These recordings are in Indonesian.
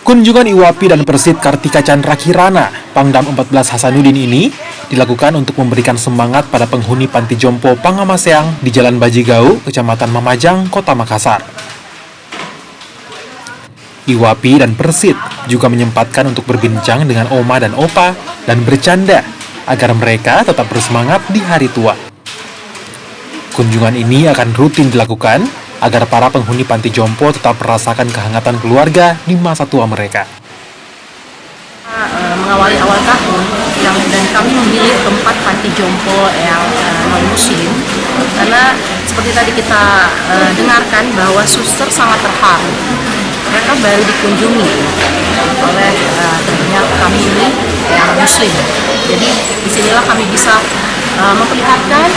Kunjungan Iwapi dan Persit Kartika Chandra Kirana, Pangdam 14 Hasanuddin ini dilakukan untuk memberikan semangat pada penghuni Panti Jompo Pangamaseang di Jalan Bajigau, Kecamatan Mamajang, Kota Makassar. Iwapi dan Persit juga menyempatkan untuk berbincang dengan Oma dan Opa dan bercanda agar mereka tetap bersemangat di hari tua. Kunjungan ini akan rutin dilakukan agar para penghuni Panti Jompo tetap merasakan kehangatan keluarga di masa tua mereka. Mengawali awal tahun dan kami memilih tempat Panti Jompo yang non-muslim karena seperti tadi kita dengarkan bahwa suster sangat terharu. Mereka baru dikunjungi oleh tentunya kami ini yang muslim. Jadi disinilah kami bisa memperlihatkan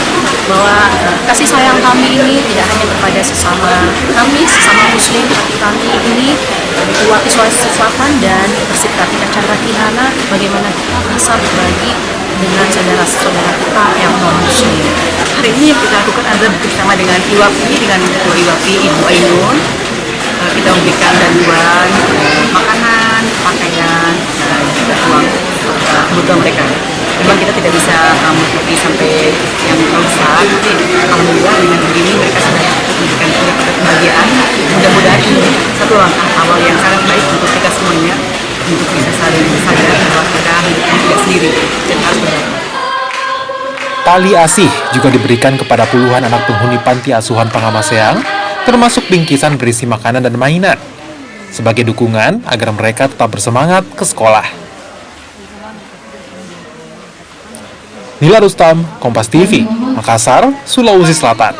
bahwa kasih sayang kami ini tidak hanya kepada sesama muslim, tapi kami ini Iwapi Sulawesi Selatan dan Persit Kartika Chandra Kirana bagaimana kita bisa berbagi dengan saudara-saudara kita yang non muslim. Hari ini yang kita lakukan adalah bersama dengan Iwapi, dengan Ketua Iwapi Ibu Ainun. Kita memberikan bantuan makanan, pakaian, dan juga uang kebutuhan mereka. Memang kita tidak bisa menutupi sampai yang besar, tapi alhamdulillah dengan begini mereka sudah memberikan kebahagiaan. Mudah-mudahan ini satu langkah awal yang sangat baik untuk kita semuanya, untuk bisa saling sadar bahwa kita tidak sendiri dan harus berbagi. Tali asih juga diberikan kepada puluhan anak penghuni Panti Asuhan Pangamaseang, termasuk bingkisan berisi makanan dan mainan, sebagai dukungan agar mereka tetap bersemangat ke sekolah. Nila Rustam, Kompas TV, Makassar, Sulawesi Selatan.